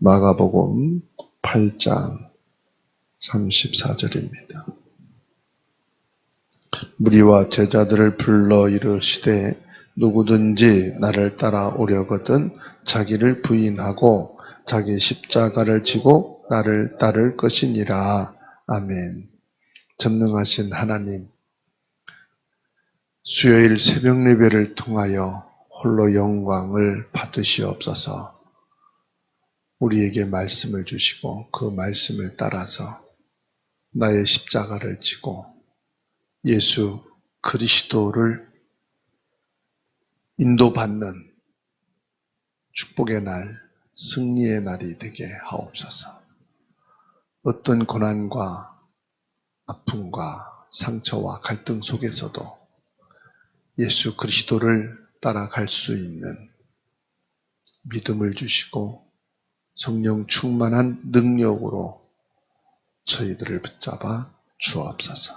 마가복음 8장 34절입니다. 무리와 제자들을 불러 이르시되 누구든지 나를 따라오려거든 자기를 부인하고 자기 십자가를 지고 나를 따를 것이니라. 아멘. 전능하신 하나님, 수요일 새벽 예배를 통하여 홀로 영광을 받으시옵소서. 우리에게 말씀을 주시고 그 말씀을 따라서 나의 십자가를 지고 예수 그리스도를 인도받는 축복의 날, 승리의 날이 되게 하옵소서. 어떤 고난과 아픔과 상처와 갈등 속에서도 예수 그리스도를 따라갈 수 있는 믿음을 주시고 성령 충만한 능력으로 저희들을 붙잡아 주옵소서.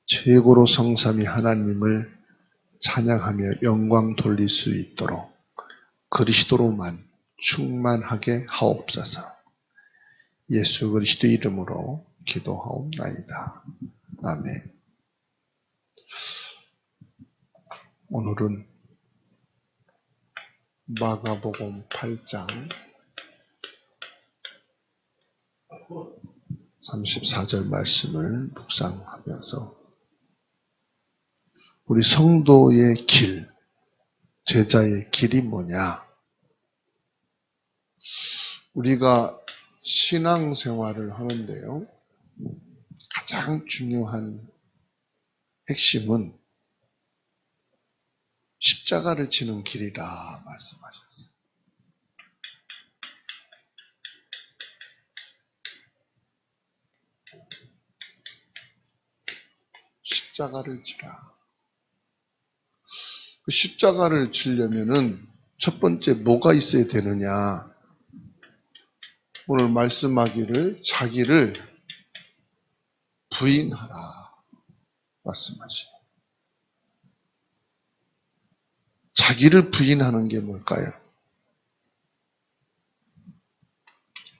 최고로 성삼위 하나님을 찬양하며 영광 돌릴 수 있도록 그리스도로만 충만하게 하옵소서. 예수 그리스도 이름으로 기도하옵나이다. 아멘. 오늘은 마가복음 8장 34절 말씀을 묵상하면서 우리 성도의 길, 제자의 길이 뭐냐? 우리가 신앙생활을 하는데요, 가장 중요한 핵심은 십자가를 지는 길이라 말씀하셨어요. 십자가를 지라. 그 십자가를 지려면은 첫 번째 뭐가 있어야 되느냐? 오늘 말씀하기를 자기를 부인하라 말씀하시죠. 자기를 부인하는 게 뭘까요?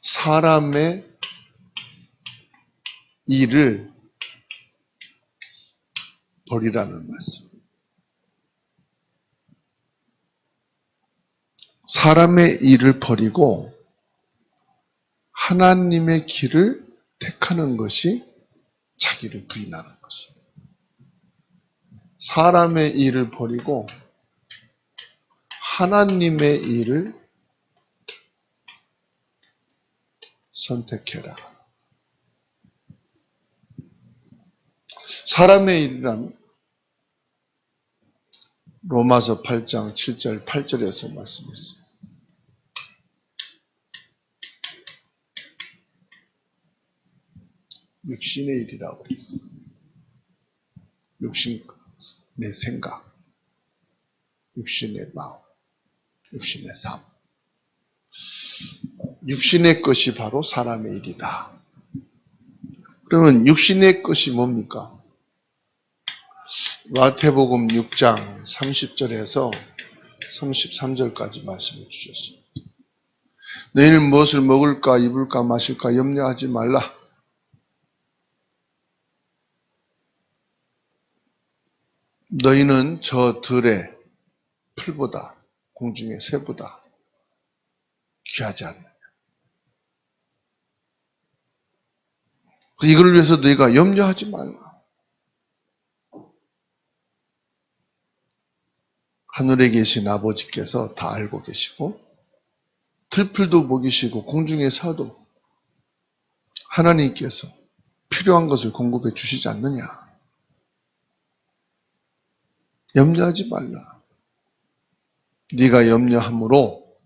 사람의 일을 버리라는 말씀. 사람의 일을 버리고 하나님의 길을 택하는 것이 자기를 부인하는 것입니다. 사람의 일을 버리고 하나님의 일을 선택해라. 사람의 일이란 로마서 8장 7절 8절에서 말씀했습니다. 육신의 일이라고 했어요. 육신의 생각, 육신의 마음, 육신의 삶. 육신의 것이 바로 사람의 일이다. 그러면 육신의 것이 뭡니까? 마태복음 6장 30절에서 33절까지 말씀을 주셨어요. 너희는 무엇을 먹을까 입을까 마실까 염려하지 말라. 너희는 저 들의 풀보다 공중의 새보다 귀하지 않느냐. 이걸 위해서 너희가 염려하지 말라. 하늘에 계신 아버지께서 다 알고 계시고 들풀도 먹이시고 공중의 새도 하나님께서 필요한 것을 공급해 주시지 않느냐. 염려하지 말라. 네가 염려함으로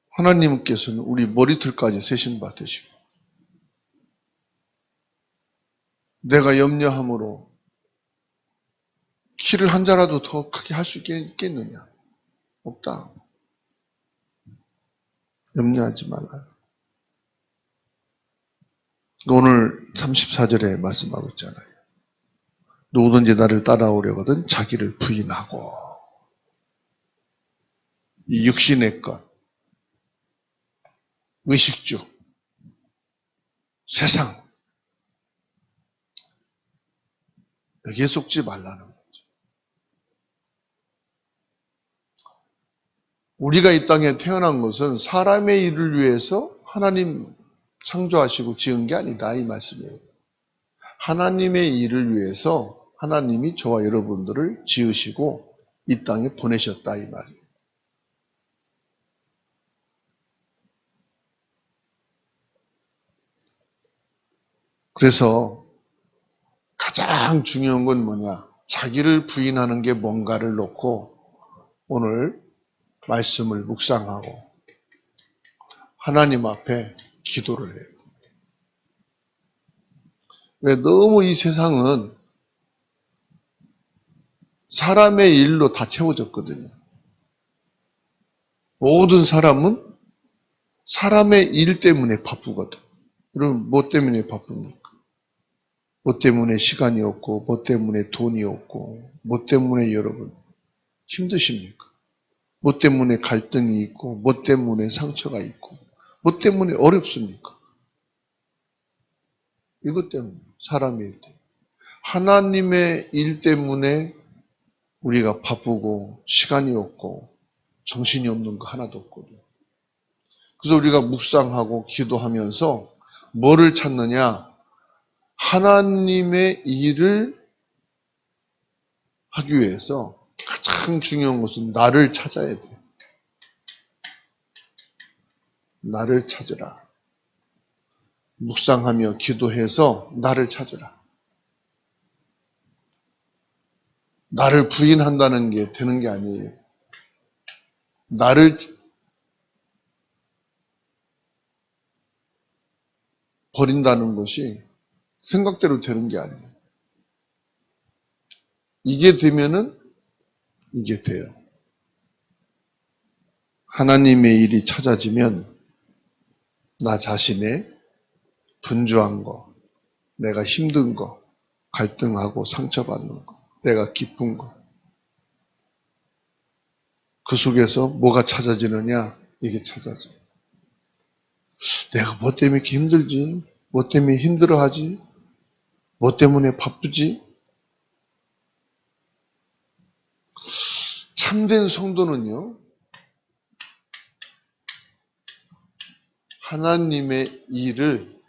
하나님께서는 우리 머리털까지 세신 바 되시고 내가 염려함으로 키를 한 자라도 더 크게 할 수 있겠느냐? 없다. 염려하지 말라. 오늘 34절에 말씀하고 있잖아요. 누구든지 나를 따라오려거든 자기를 부인하고 이 육신의 것, 의식주, 세상, 여기에 속지 말라는 거죠. 우리가 이 땅에 태어난 것은 사람의 일을 위해서 하나님 창조하시고 지은 게 아니다, 이 말씀이에요. 하나님의 일을 위해서 하나님이 저와 여러분들을 지으시고 이 땅에 보내셨다, 이 말이에요. 그래서 가장 중요한 건 뭐냐? 자기를 부인하는 게 뭔가를 놓고 오늘 말씀을 묵상하고 하나님 앞에 기도를 해요. 왜 너무 이 세상은 사람의 일로 다 채워졌거든요. 모든 사람은 사람의 일 때문에 바쁘거든. 여러분, 뭐 때문에 바쁩니까? 뭐 때문에 시간이 없고, 뭐 때문에 돈이 없고, 뭐 때문에 여러분 힘드십니까? 뭐 때문에 갈등이 있고, 뭐 때문에 상처가 있고, 뭐 때문에 어렵습니까? 이것 때문에, 사람의 일 때문에. 하나님의 일 때문에 우리가 바쁘고, 시간이 없고, 정신이 없는 거 하나도 없거든요. 그래서 우리가 묵상하고 기도하면서 뭐를 찾느냐? 하나님의 일을 하기 위해서 가장 중요한 것은 나를 찾아야 돼. 나를 찾으라. 묵상하며 기도해서 나를 찾으라. 나를 부인한다는 게 되는 게 아니에요. 나를 버린다는 것이 생각대로 되는 게 아니에요. 이게 되면은 이게 돼요. 하나님의 일이 찾아지면 나 자신의 분주한 거, 내가 힘든 거, 갈등하고 상처받는 거, 내가 기쁜 거. 그 속에서 뭐가 찾아지느냐? 이게 찾아져. 내가 뭐 때문에 이렇게 힘들지? 뭐 때문에 힘들어하지? 뭐 때문에 바쁘지? 참된 성도는요, 하나님의 일을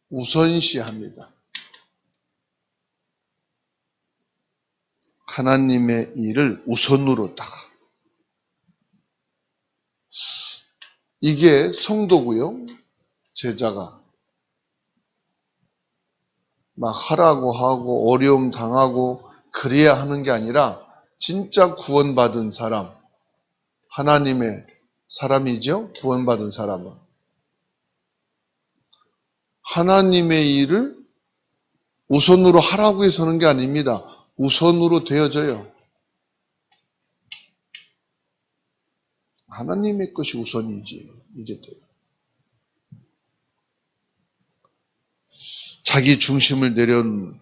우선시합니다. 하나님의 일을 우선으로 딱. 이게 성도고요. 제자가 막 하라고 하고 어려움 당하고 그래야 하는 게 아니라 진짜 구원받은 사람, 하나님의 사람이죠. 구원받은 사람은 하나님의 일을 우선으로 하라고 해서 하는 게 아닙니다. 우선으로 되어져요. 하나님의 것이 우선이지. 이게 돼요. 자기 중심을 내려놓는,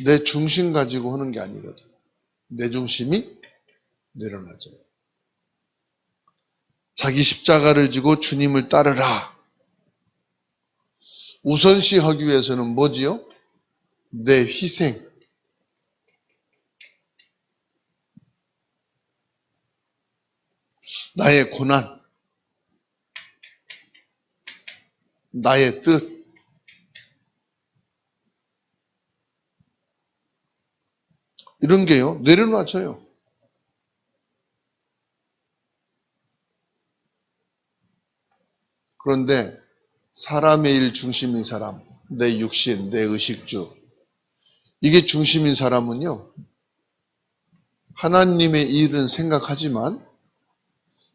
내 중심 가지고 하는 게 아니거든. 내 중심이 내려놔져요. 자기 십자가를 지고 주님을 따르라. 우선시하기 위해서는 뭐지요? 내 희생. 나의 고난. 나의 뜻. 이런 게요, 내려놔져요. 그런데 사람의 일 중심인 사람, 내 육신, 내 의식주, 이게 중심인 사람은요, 하나님의 일은 생각하지만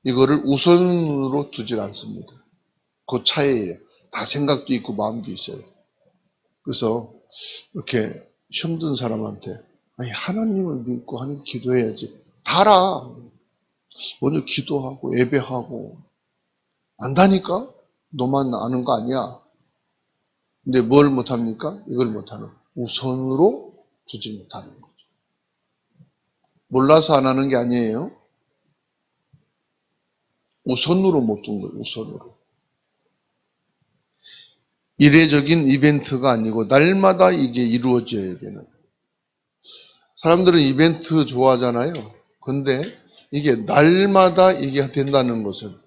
이거를 우선으로 두질 않습니다. 그 차이에요. 다 생각도 있고 마음도 있어요. 그래서 이렇게 힘든 사람한테 아니 하나님을 믿고 하나님 기도해야지. 다라. 먼저 기도하고 예배하고 안다니까? 너만 아는 거 아니야. 근데 뭘 못합니까? 이걸 못하는. 우선으로 두지 못하는 거죠. 몰라서 안 하는 게 아니에요. 우선으로 못 둔 거예요. 우선으로. 이례적인 이벤트가 아니고 날마다 이게 이루어져야 되는. 사람들은 이벤트 좋아하잖아요. 근데 이게 날마다 이게 된다는 것은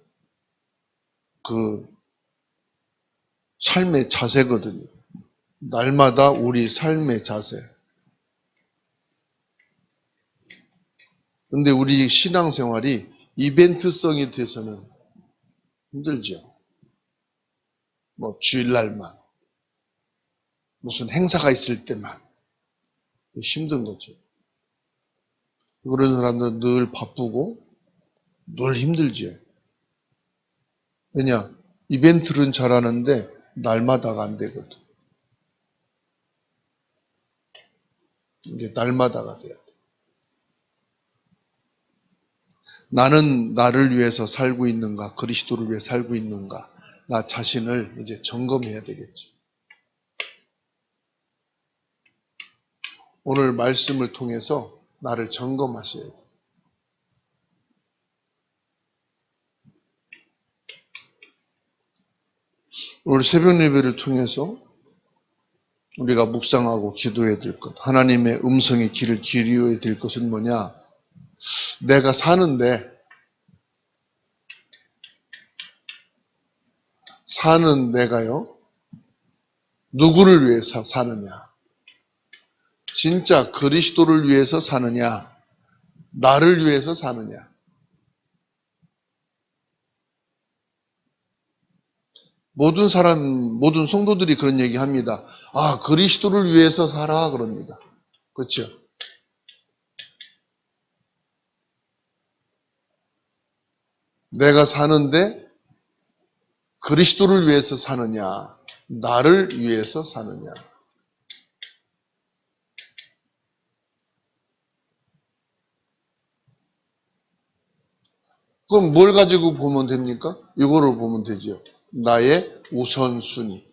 그 삶의 자세거든요. 날마다 우리 삶의 자세. 근데 우리 신앙생활이 이벤트성이 돼서는 힘들죠. 뭐 주일날만, 무슨 행사가 있을 때만 힘든 거죠. 그런 사람들은 늘 바쁘고 늘 힘들지. 왜냐? 이벤트는 잘하는데 날마다가 안 되거든. 이게 날마다가 돼야 돼. 나는 나를 위해서 살고 있는가, 그리스도를 위해 살고 있는가, 나 자신을 이제 점검해야 되겠죠. 오늘 말씀을 통해서 나를 점검하셔야 돼. 오늘 새벽 예배를 통해서 우리가 묵상하고 기도해야 될 것, 하나님의 음성의 귀를 기울여야 될 것은 뭐냐? 내가 사는 내가요, 누구를 위해서 사느냐? 진짜 그리스도를 위해서 사느냐? 나를 위해서 사느냐? 모든 성도들이 그런 얘기 합니다. 아, 그리스도를 위해서 살아, 그럽니다. 그렇죠? 내가 사는데 그리스도를 위해서 사느냐, 나를 위해서 사느냐. 그럼 뭘 가지고 보면 됩니까? 이거를 보면 되죠. 나의 우선순위.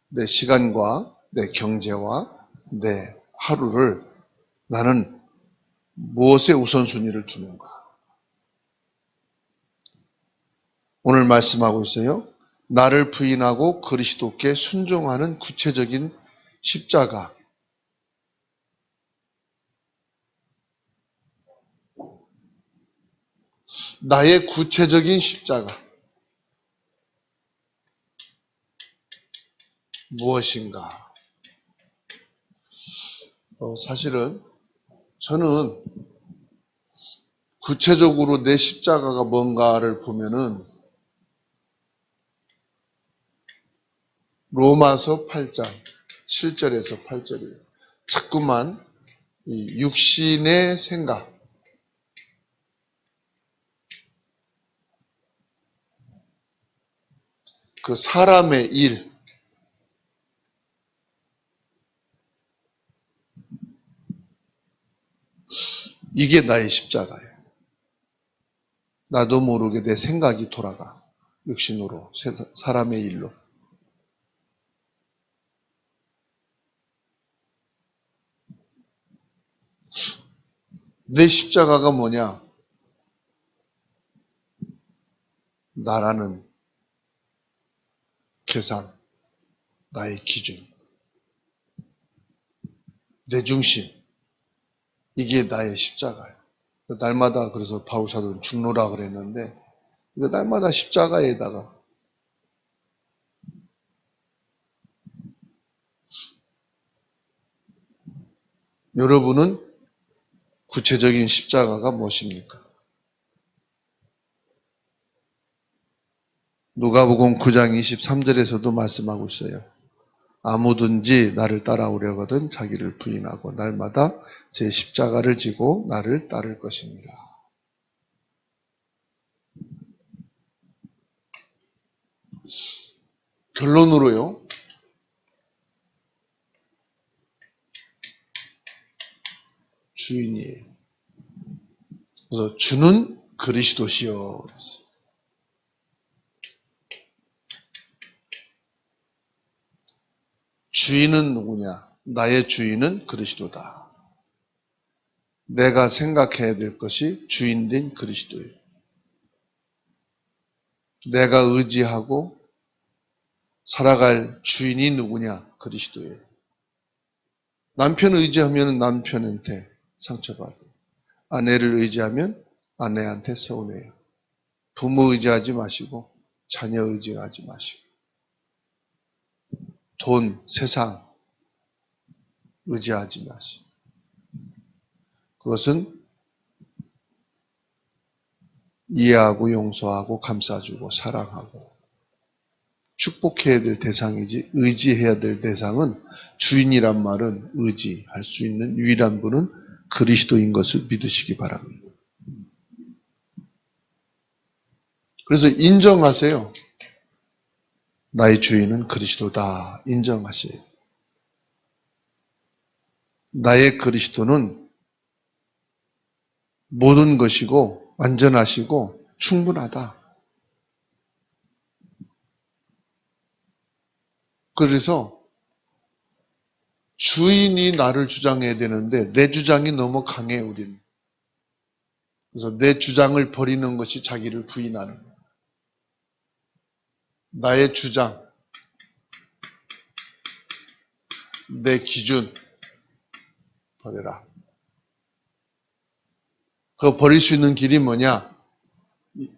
내 시간과 내 경제와 내 하루를 나는 무엇에 우선순위를 두는가? 오늘 말씀하고 있어요. 나를 부인하고 그리스도께 순종하는 구체적인 십자가. 나의 구체적인 십자가. 무엇인가? 사실은 저는 구체적으로 내 십자가가 뭔가를 보면은 로마서 8장 7절에서 8절이에요. 자꾸만 이 육신의 생각, 그 사람의 일, 이게 나의 십자가예요. 나도 모르게 내 생각이 돌아가. 육신으로, 사람의 일로. 내 십자가가 뭐냐? 나라는 계산, 나의 기준, 내 중심, 이게 나의 십자가예요. 날마다 그래서 바울사도는 죽노라 그랬는데 이거 날마다 십자가에다가 여러분은 구체적인 십자가가 무엇입니까? 누가복음 9장 23절에서도 말씀하고 있어요. 아무든지 나를 따라오려거든 자기를 부인하고 날마다 제 십자가를 지고 나를 따를 것이니라. 결론으로요. 주인이에요. 그래서 주는 그리스도시여 그랬어요. 주인은 누구냐? 나의 주인은 그리스도다. 내가 생각해야 될 것이 주인된 그리스도예요. 내가 의지하고 살아갈 주인이 누구냐? 그리스도예요. 남편 의지하면 남편한테 상처받아요. 아내를 의지하면 아내한테 서운해요. 부모 의지하지 마시고 자녀 의지하지 마시고 돈, 세상 의지하지 마시고 그것은 이해하고 용서하고 감싸주고 사랑하고 축복해야 될 대상이지 의지해야 될 대상은 주인이란 말은 의지할 수 있는 유일한 분은 그리스도인 것을 믿으시기 바랍니다. 그래서 인정하세요. 나의 주인은 그리스도다. 인정하세요. 나의 그리스도는 모든 것이고 완전하시고 충분하다. 그래서 주인이 나를 주장해야 되는데 내 주장이 너무 강해 우리는. 그래서 내 주장을 버리는 것이 자기를 부인하는 거예요. 나의 주장, 내 기준 버려라. 그거 버릴 수 있는 길이 뭐냐?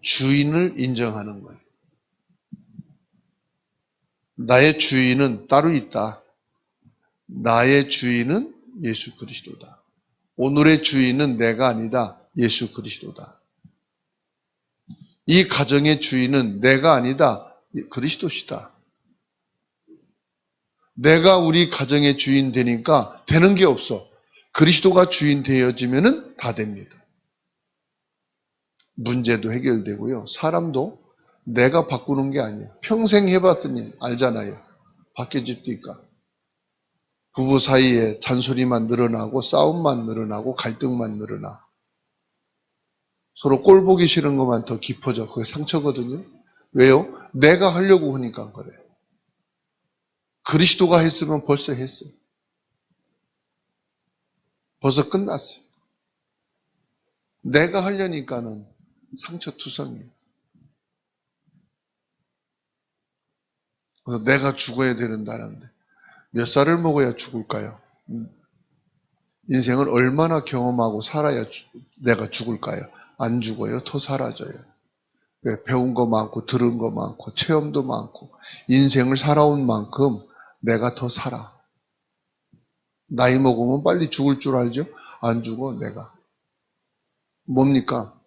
주인을 인정하는 거예요. 나의 주인은 따로 있다. 나의 주인은 예수 그리스도다. 오늘의 주인은 내가 아니다. 예수 그리스도다. 이 가정의 주인은 내가 아니다. 그리스도시다. 내가 우리 가정의 주인 되니까 되는 게 없어. 그리스도가 주인 되어지면 다 됩니다. 문제도 해결되고요. 사람도 내가 바꾸는 게 아니에요. 평생 해봤으니 알잖아요. 바뀌어집니까? 부부 사이에 잔소리만 늘어나고 싸움만 늘어나고 갈등만 늘어나. 서로 꼴 보기 싫은 것만 더 깊어져. 그게 상처거든요. 왜요? 내가 하려고 하니까 그래요. 그리스도가 했으면 벌써 했어요. 벌써 끝났어요. 내가 하려니까는 상처투성이에요. 그래서 내가 죽어야 된다는데 몇 살을 먹어야 죽을까요? 인생을 얼마나 경험하고 살아야 내가 죽을까요? 안 죽어요. 더 사라져요. 배운 거 많고 들은 거 많고 체험도 많고 인생을 살아온 만큼 내가 더 살아. 나이 먹으면 빨리 죽을 줄 알죠? 안 죽어 내가. 뭡니까?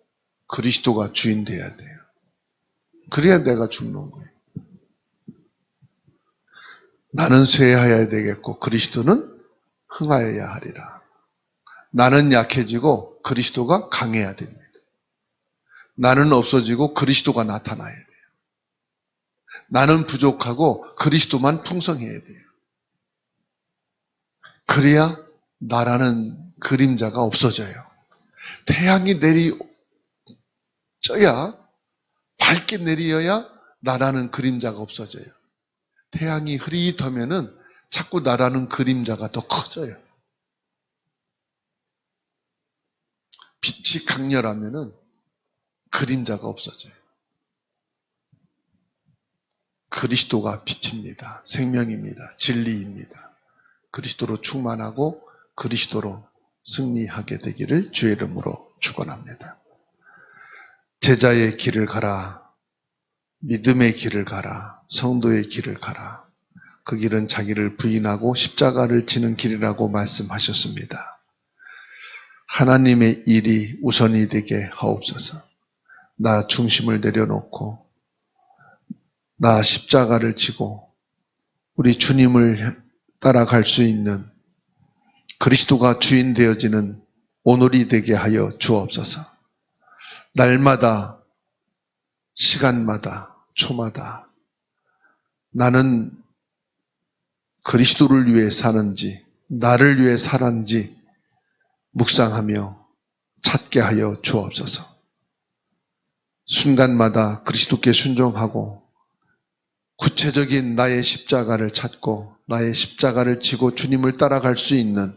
그리스도가 주인 돼야 돼요. 그래야 내가 죽는 거예요. 나는 쇠하여야 되겠고 그리스도는 흥하여야 하리라. 나는 약해지고 그리스도가 강해야 됩니다. 나는 없어지고 그리스도가 나타나야 돼요. 나는 부족하고 그리스도만 풍성해야 돼요. 그래야 나라는 그림자가 없어져요. 태양이 내리쳐야 밝게 내리어야 나라는 그림자가 없어져요. 태양이 흐릿하면은 자꾸 나라는 그림자가 더 커져요. 빛이 강렬하면은 그림자가 없어져요. 그리스도가 빛입니다. 생명입니다. 진리입니다. 그리스도로 충만하고 그리스도로 승리하게 되기를 주의 이름으로 축원합니다. 제자의 길을 가라. 믿음의 길을 가라. 성도의 길을 가라. 그 길은 자기를 부인하고 십자가를 지는 길이라고 말씀하셨습니다. 하나님의 일이 우선이 되게 하옵소서. 나 중심을 내려놓고 나 십자가를 지고 우리 주님을 따라갈 수 있는 그리스도가 주인 되어지는 오늘이 되게 하여 주옵소서. 날마다 시간마다 초마다 나는 그리스도를 위해 사는지 나를 위해 살았는지 묵상하며 찾게 하여 주옵소서. 순간마다 그리스도께 순종하고 구체적인 나의 십자가를 찾고 나의 십자가를 지고 주님을 따라갈 수 있는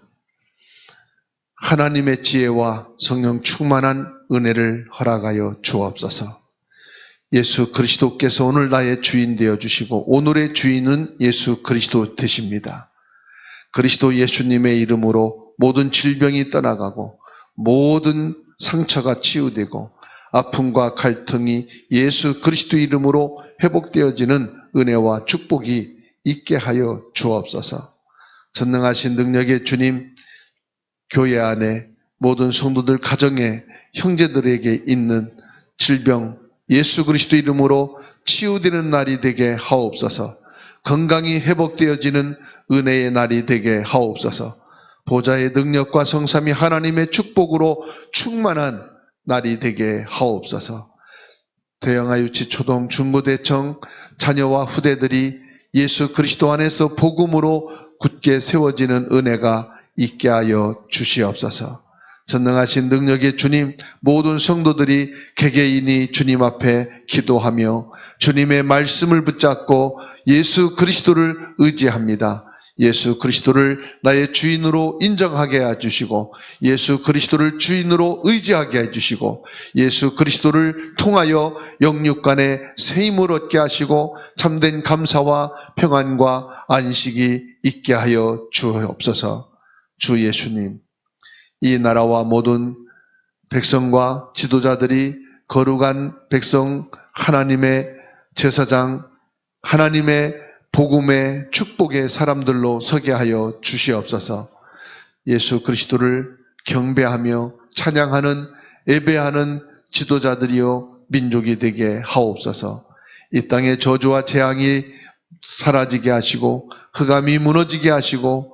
하나님의 지혜와 성령 충만한 은혜를 허락하여 주옵소서. 예수 그리스도께서 오늘 나의 주인 되어주시고 오늘의 주인은 예수 그리스도 되십니다. 그리스도 예수님의 이름으로 모든 질병이 떠나가고 모든 상처가 치유되고 아픔과 갈등이 예수 그리스도 이름으로 회복되어지는 은혜와 축복이 있게 하여 주옵소서. 전능하신 능력의 주님, 교회 안에 모든 성도들 가정에 형제들에게 있는 질병 예수 그리스도 이름으로 치유되는 날이 되게 하옵소서. 건강이 회복되어지는 은혜의 날이 되게 하옵소서. 보좌의 능력과 성삼위 하나님의 축복으로 충만한 날이 되게 하옵소서. 대형아 유치 초동 중고대청 자녀와 후대들이 예수 그리스도 안에서 복음으로 굳게 세워지는 은혜가 있게 하여 주시옵소서. 전능하신 능력의 주님, 모든 성도들이 개개인이 주님 앞에 기도하며 주님의 말씀을 붙잡고 예수 그리스도를 의지합니다. 예수 그리스도를 나의 주인으로 인정하게 해주시고 예수 그리스도를 주인으로 의지하게 해주시고 예수 그리스도를 통하여 영육간에 새 힘을 얻게 하시고 참된 감사와 평안과 안식이 있게 하여 주옵소서. 주 예수님, 이 나라와 모든 백성과 지도자들이 거룩한 백성 하나님의 제사장 하나님의 복음의 축복의 사람들로 서게 하여 주시옵소서. 예수 그리스도를 경배하며 찬양하는 예배하는 지도자들이요 민족이 되게 하옵소서. 이 땅의 저주와 재앙이 사라지게 하시고 흑암이 무너지게 하시고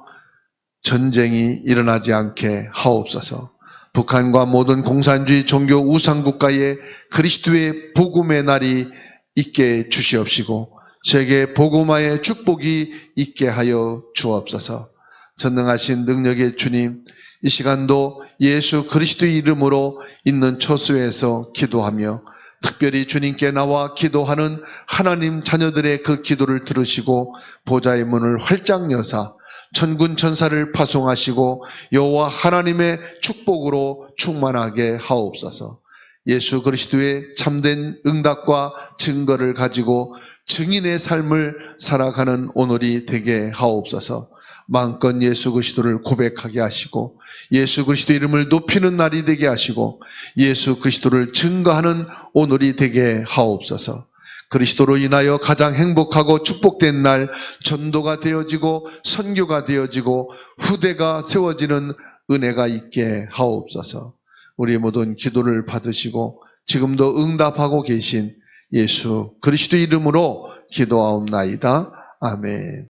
전쟁이 일어나지 않게 하옵소서. 북한과 모든 공산주의 종교 우상국가에 그리스도의 복음의 날이 있게 주시옵시고 세계 복음화의 축복이 있게 하여 주옵소서. 전능하신 능력의 주님, 이 시간도 예수 그리스도의 이름으로 있는 처소에서 기도하며 특별히 주님께 나와 기도하는 하나님 자녀들의 그 기도를 들으시고 보좌의 문을 활짝 여사 천군 천사를 파송하시고 여호와 하나님의 축복으로 충만하게 하옵소서. 예수 그리스도의 참된 응답과 증거를 가지고 증인의 삶을 살아가는 오늘이 되게 하옵소서. 마음껏 예수 그리스도를 고백하게 하시고 예수 그리스도 이름을 높이는 날이 되게 하시고 예수 그리스도를 증거하는 오늘이 되게 하옵소서. 그리스도로 인하여 가장 행복하고 축복된 날, 전도가 되어지고 선교가 되어지고 후대가 세워지는 은혜가 있게 하옵소서. 우리 모든 기도를 받으시고 지금도 응답하고 계신 예수 그리스도 이름으로 기도하옵나이다. 아멘.